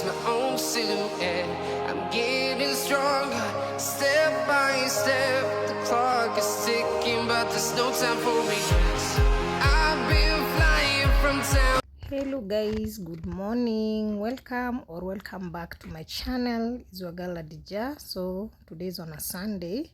my own silhouette. I'm getting stronger, step by step. The clock is ticking, but there's no time for regrets. I've been flying from town. Hello guys, good morning, welcome back to my channel. It's your girl Adija. So today's on a Sunday.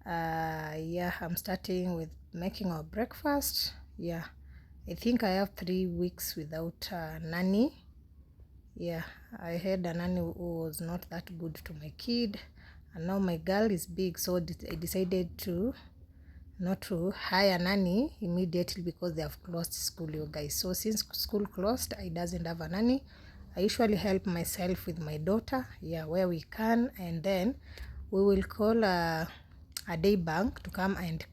I'm starting with making our breakfast. I think I have 3 weeks without nanny. I had a nanny who was not that good to my kid, and now my girl is big, so I decided to not to hire nanny immediately because they have closed school, you guys. So since school closed, I doesn't have a nanny. I usually help myself with my daughter, where we can, and then we will call a day bank to come and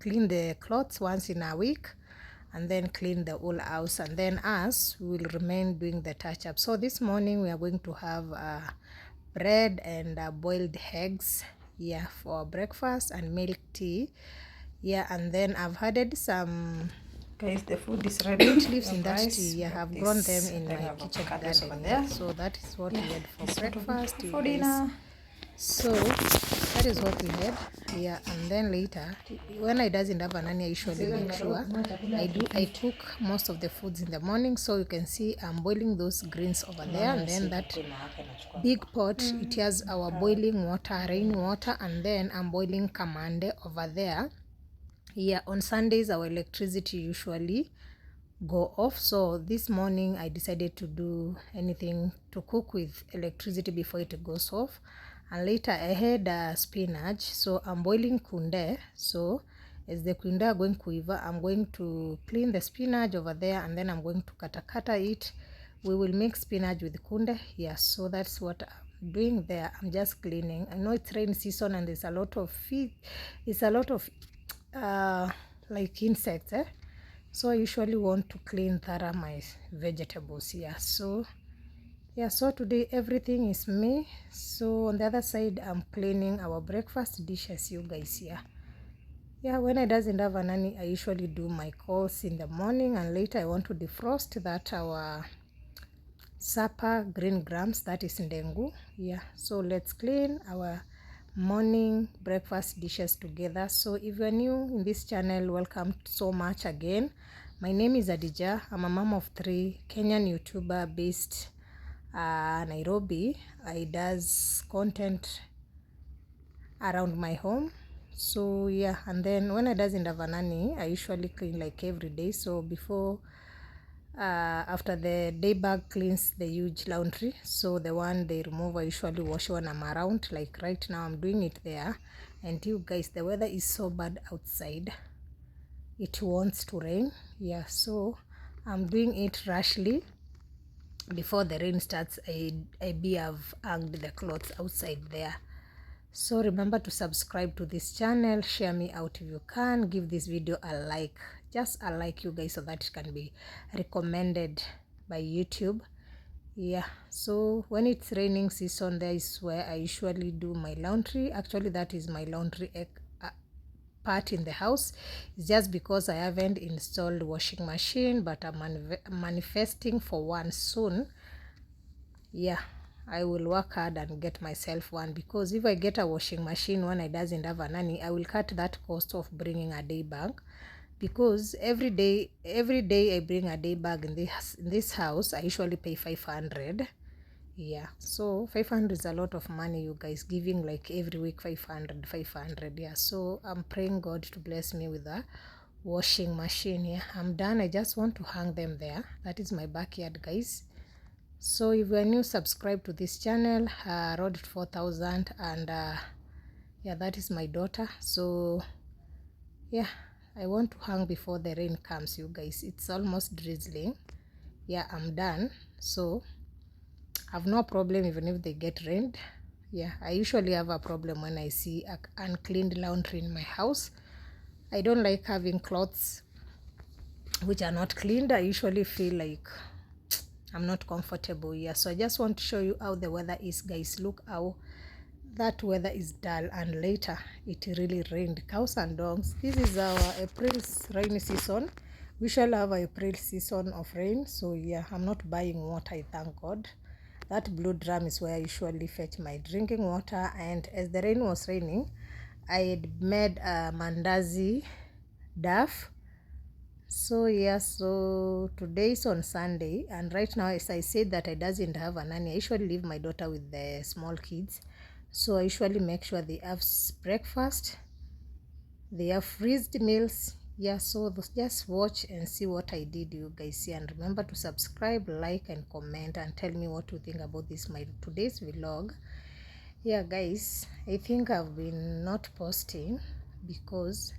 clean the clothes once in a week, and then clean the whole house, and then us we will remain doing the touch up. So this morning we are going to have bread and boiled eggs for breakfast, and milk tea. And then I've added some, guys, the food is ready. Leaves in that tea. I've grown them in my kitchen garden there. So that is what we had for breakfast, for dinner. So that is what we had. And then later, when I doesn't have a nanny, I usually make sure I cook most of the foods in the morning. So you can see I'm boiling those greens over there, and then that big pot, it has our boiling water, rainwater, and then I'm boiling kamande over there. On Sundays our electricity usually go off, so this morning I decided to do anything to cook with electricity before it goes off. And later I had spinach, so I'm boiling kunde. So as the kunde are going kuiva, I'm going to clean the spinach over there, and then I'm going to kata it. We will make spinach with kunde. So that's what I'm doing there. I'm just cleaning. I know it's rain season and there's a lot of like insects, so I usually want to clean thorough my vegetables. So today everything is me. So on the other side I'm cleaning our breakfast dishes, you guys. When I doesn't have a nanny, I usually do my calls in the morning, and later I want to defrost that our supper green grams, that is ndengu. So let's clean our morning breakfast dishes together. So if you're new in this channel, welcome so much again. My name is Adija. I'm a mom of 3, Kenyan YouTuber based Nairobi. I does content around my home. So and then when I doesn't have a nanny, I usually clean like every day. So before after the day bag cleans the huge laundry, so the one they remove, I usually wash when I'm around. Like right now I'm doing it there. And you guys, the weather is so bad outside, it wants to rain. So I'm doing it rashly before the rain starts. I have hanged the clothes outside there. So remember to subscribe to this channel, share me out if you can, give this video a like, just a like, you guys, so that it can be recommended by YouTube. So when it's raining season, that is where I usually do my laundry. Actually, that is my laundry part in the house. It's just because I haven't installed washing machine, but I'm manifesting for one soon. I will work hard and get myself one, because if I get a washing machine when I doesn't have a nanny, I will cut that cost of bringing a day bag, because every day I bring a day bag in this house. I usually pay 500. So 500 is a lot of money, you guys, giving like every week 500. So I'm praying God to bless me with a washing machine. I'm done. I just want to hang them there. That is my backyard, guys. So if you are new, subscribe to this channel. Road 4,000, and that is my daughter. So I want to hang before the rain comes, you guys. It's almost drizzling. I'm done. So I have no problem even if they get rained. I usually have a problem when I see uncleaned laundry in my house. I don't like having clothes which are not cleaned. I usually feel like I'm not comfortable. So I just want to show you how the weather is, guys. Look how that weather is dull, and later it really rained. Cows and dogs, this is our April's rainy season. We shall have an April season of rain. So I'm not buying water, I thank God. that blue drum is where I usually fetch my drinking water. And as the rain was raining, I had made a mandazi duff. So yeah, so today is on Sunday, and right now, as I said that I doesn't have a nanny, I usually leave my daughter with the small kids. So I usually make sure they have breakfast, they have freezed meals. Yeah, so just watch and see what I did, you guys. And remember to subscribe, like, and comment, and tell me what you think about this my today's vlog. Yeah guys, I think I've been not posting because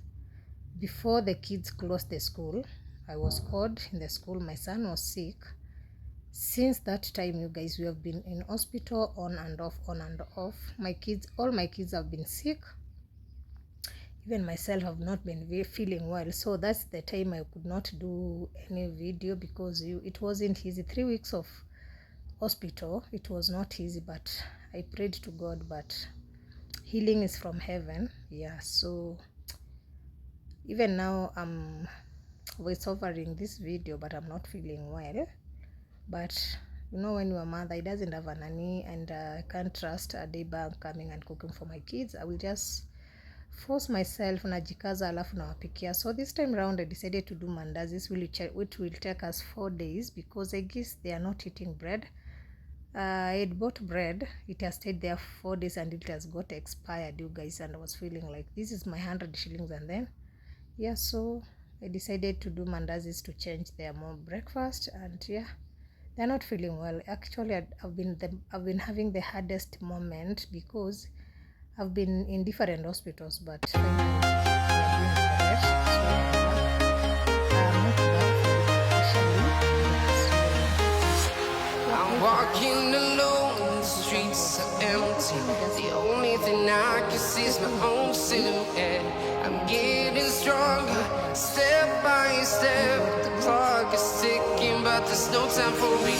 before the kids closed the school, I was called in the school. My son was sick. Since that time, you guys, we have been in hospital on and off, on and off. All my kids have been sick. Even myself have not been feeling well. So that's the time I could not do any video because it wasn't easy. 3 weeks of hospital, it was not easy, but I prayed to God, but healing is from heaven. Yeah, so even now I'm voice overing this video, but I'm not feeling well. But you know, when you're a mother, it doesn't have a nanny, and I can't trust a day back coming and cooking for my kids. I will just force myself, najikaza alafu nawapikia. So this time around I decided to do mandazis, which will take us 4 days because I guess they are not eating bread. I had bought bread, it has stayed there 4 days and it has got expired, you guys, and I was feeling like this is my 100 shillings. And then yeah, so I decided to do mandazis to change their more breakfast. And yeah, they're not feeling well. Actually, I've been having the hardest moment because I've been in different hospitals, but finally we are doing correct. So I'm not back officially. I'm walking alone, the streets are empty. The only thing I can see is my own silhouette. I'm getting stronger, step by step. The clock is ticking, but there's no time for me.